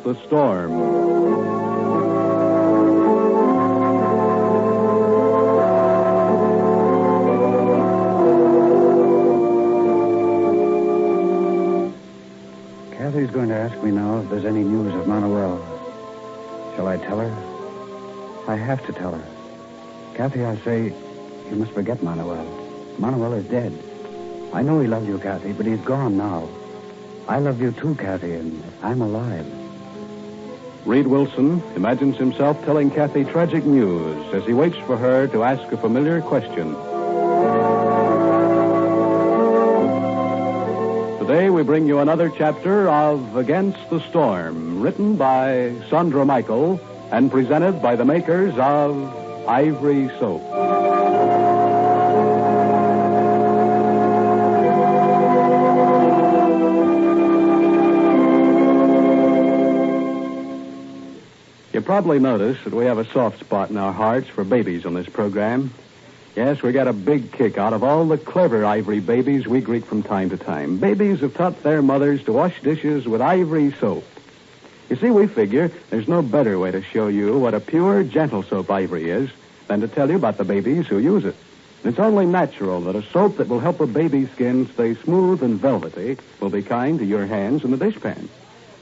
the Storm. Kathy's going to ask me now if there's any news of Manuel. Shall I tell her? I have to tell her. Kathy, I say, you must forget Manuel. Manuel is dead. I know he loved you, Kathy, but he's gone now. I love you too, Kathy, and I'm alive. Reed Wilson imagines himself telling Kathy tragic news as he waits for her to ask a familiar question. Today we bring you another chapter of Against the Storm, written by Sandra Michael and presented by the makers of Ivory Soap. You probably noticed that we have a soft spot in our hearts for babies on this program. Yes, we got a big kick out of all the clever ivory babies we greet from time to time. Babies have taught their mothers to wash dishes with ivory soap. You see, we figure there's no better way to show you what a pure, gentle soap ivory is than to tell you about the babies who use it. And it's only natural that a soap that will help a baby's skin stay smooth and velvety will be kind to your hands in the dishpan.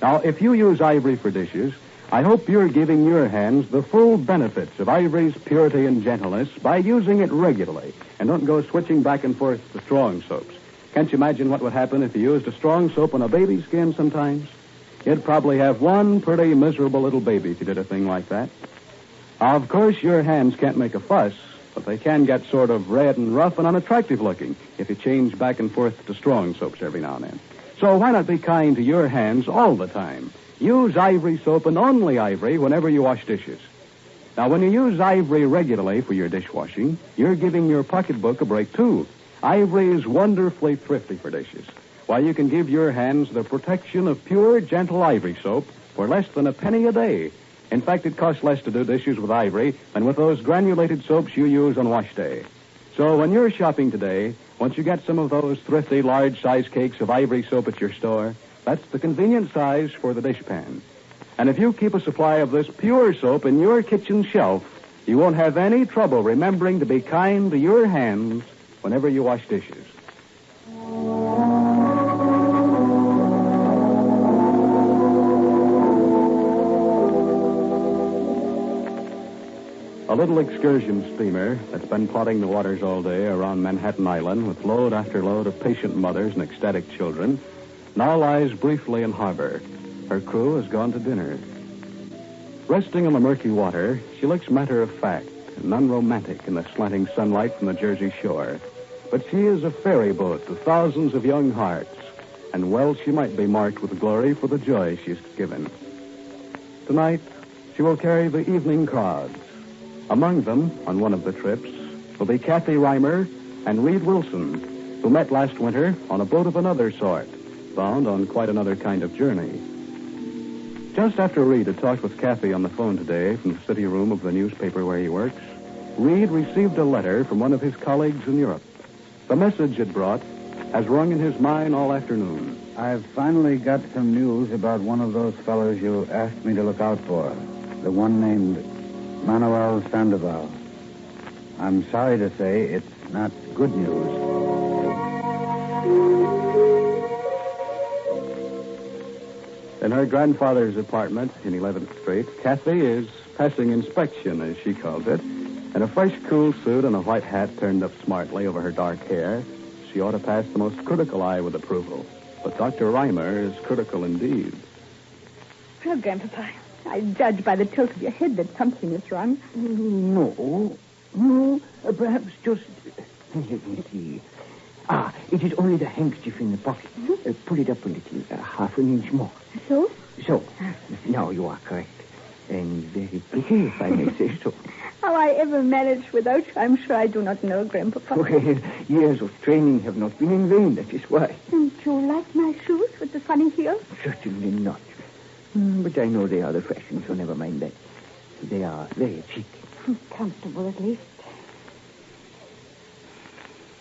Now, if you use ivory for dishes, I hope you're giving your hands the full benefits of ivory's purity and gentleness by using it regularly. And don't go switching back and forth to strong soaps. Can't you imagine what would happen if you used a strong soap on a baby's skin sometimes? You'd probably have one pretty miserable little baby if you did a thing like that. Now, of course, your hands can't make a fuss, but they can get sort of red and rough and unattractive looking if you change back and forth to strong soaps every now and then. So why not be kind to your hands all the time? Use ivory soap and only ivory whenever you wash dishes. Now, when you use ivory regularly for your dishwashing, you're giving your pocketbook a break, too. Ivory is wonderfully thrifty for dishes. Why, you can give your hands the protection of pure, gentle ivory soap for less than a penny a day. In fact, it costs less to do dishes with ivory than with those granulated soaps you use on wash day. So when you're shopping today, once you get some of those thrifty, large-size cakes of ivory soap at your store, that's the convenient size for the dishpan. And if you keep a supply of this pure soap in your kitchen shelf, you won't have any trouble remembering to be kind to your hands whenever you wash dishes. A little excursion steamer that's been plodding the waters all day around Manhattan Island with load after load of patient mothers and ecstatic children now lies briefly in harbor. Her crew has gone to dinner. Resting on the murky water, she looks matter-of-fact and unromantic in the slanting sunlight from the Jersey shore. But she is a ferry boat to thousands of young hearts, and well she might be marked with glory for the joy she's given. Tonight, she will carry the evening crowds. Among them, on one of the trips, will be Kathy Reimer and Reed Wilson, who met last winter on a boat of another sort, bound on quite another kind of journey. Just after Reed had talked with Kathy on the phone today from the city room of the newspaper where he works, Reed received a letter from one of his colleagues in Europe. The message it brought has rung in his mind all afternoon. I've finally got some news about one of those fellows you asked me to look out for. The one named Manuel Sandoval. I'm sorry to say it's not good news. In her grandfather's apartment in 11th Street, Kathy is passing inspection, as she calls it. In a fresh, cool suit and a white hat turned up smartly over her dark hair, she ought to pass the most critical eye with approval. But Dr. Reimer is critical indeed. Well, Grandpapa, I judge by the tilt of your head that something is wrong. No, perhaps just... Let me see. It is only the handkerchief in the pocket. Mm-hmm. Pull it up a little, half an inch more. So? So, now you are correct. And very pretty, if I may say so. How I ever managed without you, I'm sure I do not know, Grandpapa. Well, years of training have not been in vain, that is why. Don't you like my shoes with the funny heels? Certainly not. But I know they are the fashion, so never mind that. They are very cheap. Comfortable, at least.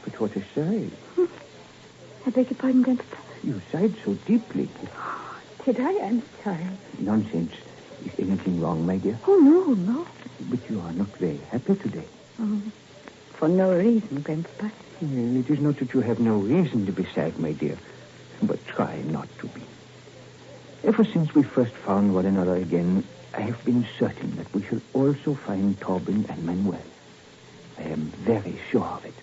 But what a sigh. I beg your pardon, Grandpapa. You sighed so deeply. did I? I'm sorry. Nonsense. Is anything wrong, my dear? Oh, no. But you are not very happy today. For no reason, Grandpapa. Well, it is not that you have no reason to be sad, my dear. But try not to be. Ever since we first found one another again, I have been certain that we shall also find Torben and Manuel. I am very sure of it.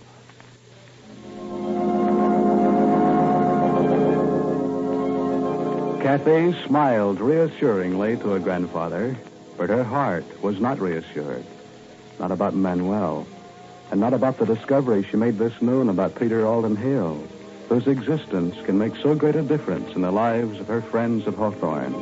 Kathy smiled reassuringly to her grandfather, but her heart was not reassured. Not about Manuel, and not about the discovery she made this noon about Peter Alden Hale, whose existence can make so great a difference in the lives of her friends at Hawthorne.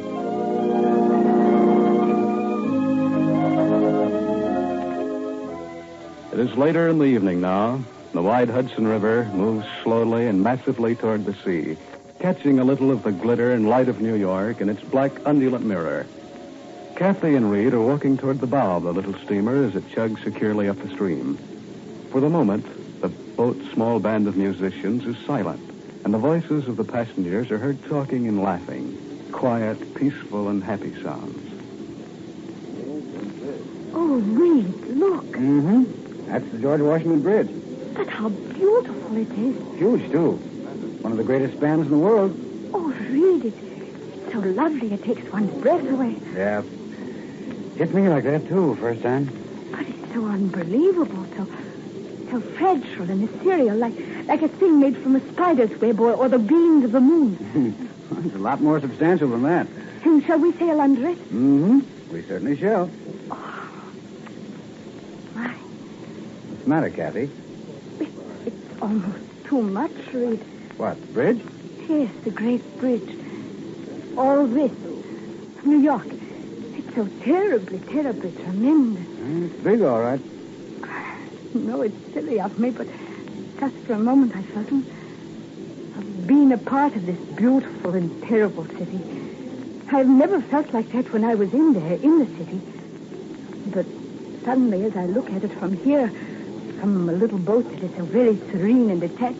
It is later in the evening now. The wide Hudson River moves slowly and massively toward the sea, catching a little of the glitter and light of New York in its black undulant mirror. Kathy and Reed are walking toward the bow of the little steamer as it chugs securely up the stream. For the moment, the boat's small band of musicians is silent, and the voices of the passengers are heard talking and laughing. Quiet, peaceful, and happy sounds. Oh, Reed, look. Mm-hmm. That's the George Washington Bridge. But how beautiful it is. Huge, too. One of the greatest spans in the world. Oh, Reed, it's so lovely it takes one's breath away. Yeah. Hit me like that, too, first time. But it's so unbelievable, so fragile and ethereal, like a thing made from a spider's web or the beams of the moon. It's a lot more substantial than that. And shall we sail under it? Mm-hmm. We certainly shall. Oh, my. What's the matter, Kathy? It's almost too much, Reed. What, the bridge? Yes, the great bridge. All this. New York. It's so terribly tremendous. It's big, all right. No, it's silly of me, but just for a moment I felt of being a part of this beautiful and terrible city. I've never felt like that when I was in there, in the city. But suddenly, as I look at it from here, from a little boat that is so very serene and detached,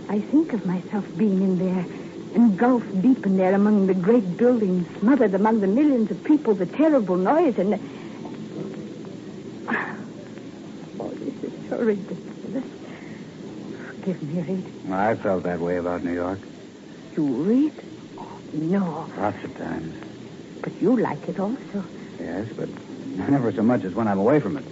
I think of myself being in there, engulfed deep in there among the great buildings, smothered among the millions of people, the terrible noise, and oh, this is so ridiculous. Forgive me, Reed. I felt that way about New York. You, Reed? Oh, no. Lots of times. But you like it also. Yes, but never so much as when I'm away from it.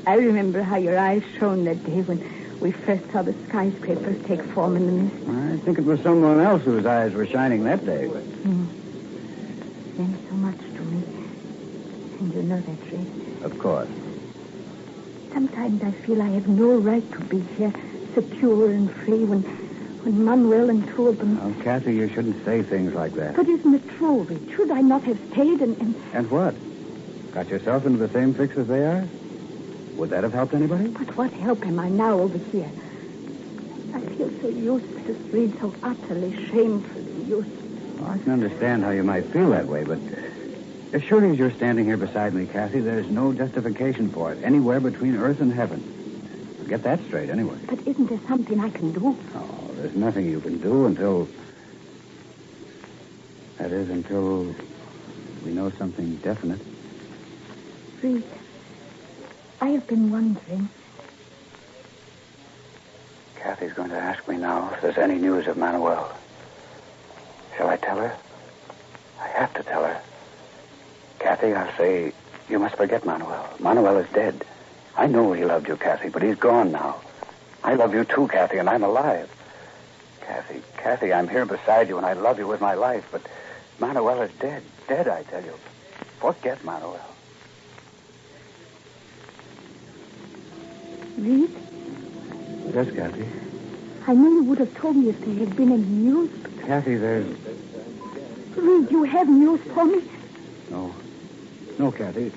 I remember how your eyes shone that day when we first saw the skyscrapers take form in the mist. I think it was someone else whose eyes were shining that day. Meant so much to me. And you know that, Reed. Of course. Sometimes I feel I have no right to be here, secure and free, when Manuel and two of them... Oh, Kathy, you shouldn't say things like that. But isn't it true, Reed? Should I not have stayed and... And what? Got yourself into the same fix as they are? Would that have helped anybody? But what help am I now over here? I feel so useless, Reed, so utterly, shamefully useless. Well, I can understand how you might feel that way, but as surely as you're standing here beside me, Kathy, there's no justification for it anywhere between earth and heaven. Get that straight, anyway. But isn't there something I can do? Oh, there's nothing you can do until... That is, until we know something definite. Reed, I have been wondering. Kathy's going to ask me now if there's any news of Manuel. Shall I tell her? I have to tell her. Kathy, I'll say, you must forget Manuel. Manuel is dead. I know he loved you, Kathy, but he's gone now. I love you too, Kathy, and I'm alive. Kathy, I'm here beside you, and I love you with my life, but Manuel is dead. Dead, I tell you. Forget Manuel. Reed? Yes, Kathy. I know you would have told me if there had been any news, but... Kathy, there's... Reed, you have news for me? No, Kathy.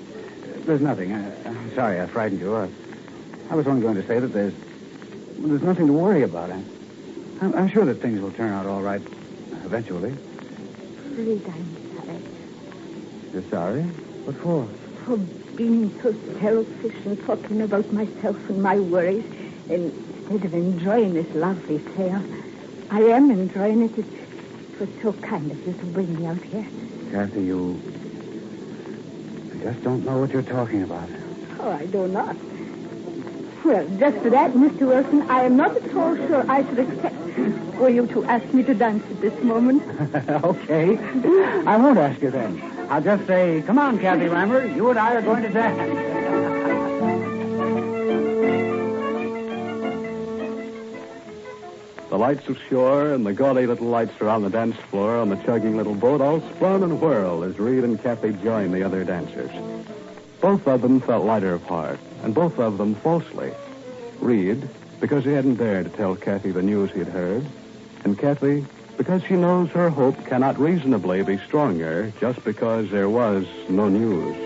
There's nothing. I'm sorry I frightened you. I was only going to say that there's nothing to worry about. I'm sure that things will turn out all right eventually. Reed, I'm sorry. You're sorry? What for? For being so selfish and talking about myself and my worries instead of enjoying this lovely sail. I am enjoying it. It was so kind of you to bring me out here. Kathy, I just don't know what you're talking about. Oh, I do not. Well, just for that, Mr. Wilson, I am not at all sure I should accept for you to ask me to dance at this moment. Okay. I won't ask you then. I'll just say, come on, Kathy Rammer, you and I are going to dance. The lights of shore and the gaudy little lights around the dance floor on the chugging little boat all spun and whirled as Reed and Kathy joined the other dancers. Both of them felt lighter of heart, and both of them falsely. Reed, because he hadn't dared to tell Kathy the news he'd heard, and Kathy, because she knows her hope cannot reasonably be stronger just because there was no news.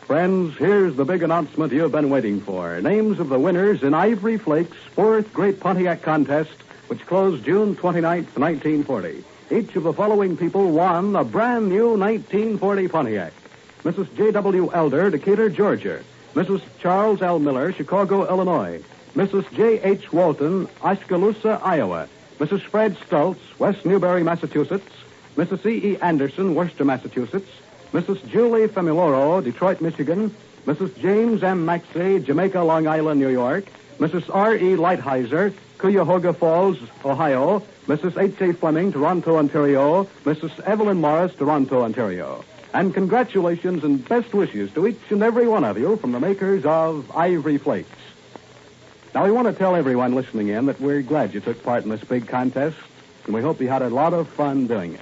Friends, here's the big announcement you've been waiting for. Names of the winners in Ivory Flake's fourth Great Pontiac Contest, which closed June 29th, 1940. Each of the following people won a brand new 1940 Pontiac. Mrs. J.W. Elder, Decatur, Georgia. Mrs. Charles L. Miller, Chicago, Illinois. Mrs. J.H. Walton, Oskaloosa, Iowa. Mrs. Fred Stultz, West Newbury, Massachusetts. Mrs. C.E. Anderson, Worcester, Massachusetts. Mrs. Julie Familoro, Detroit, Michigan. Mrs. James M. Maxey, Jamaica, Long Island, New York. Mrs. R.E. Lighthizer, Cuyahoga Falls, Ohio. Mrs. H.A. Fleming, Toronto, Ontario. Mrs. Evelyn Morris, Toronto, Ontario. And congratulations and best wishes to each and every one of you from the makers of Ivory Flakes. Now, we want to tell everyone listening in that we're glad you took part in this big contest, and we hope you had a lot of fun doing it.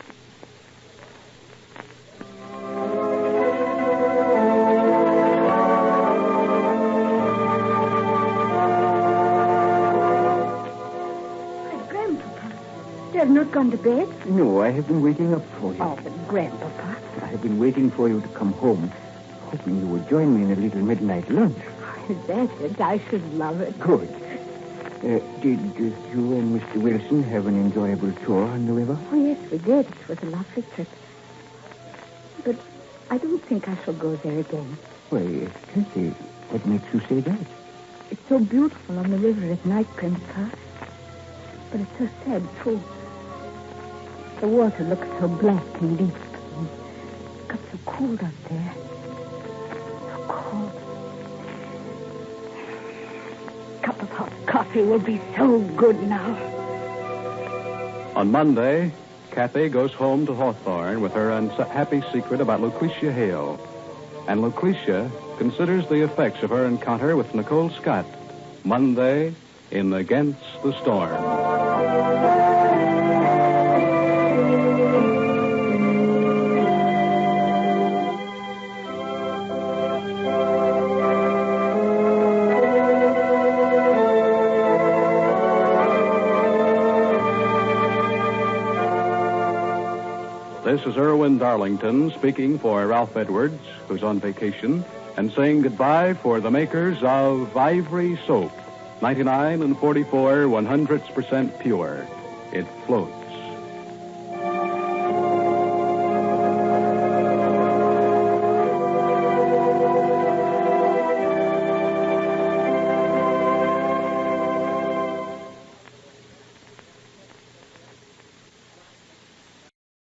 You have not gone to bed? No, I have been waiting up for you. Oh, but Grandpapa. I have been waiting for you to come home, hoping you would join me in a little midnight lunch. That's it. I should love it. Good. Did you and Mr. Wilson have an enjoyable tour on the river? Oh, yes, we did. It was a lovely trip. But I don't think I shall go there again. Why, Kathy, what makes you say that? It's so beautiful on the river at night, Grandpa. But it's so sad, too. The water looks so black and deep. And it got so cold out there. So cold. A cup of hot coffee will be so good now. On Monday, Kathy goes home to Hawthorne with her unhappy secret about Lucretia Hale. And Lucretia considers the effects of her encounter with Nicole Scott. Monday in Against the Storm. This is Irwin Darlington speaking for Ralph Edwards, who's on vacation, and saying goodbye for the makers of Ivory Soap, 99 and 44 100% pure. It floats.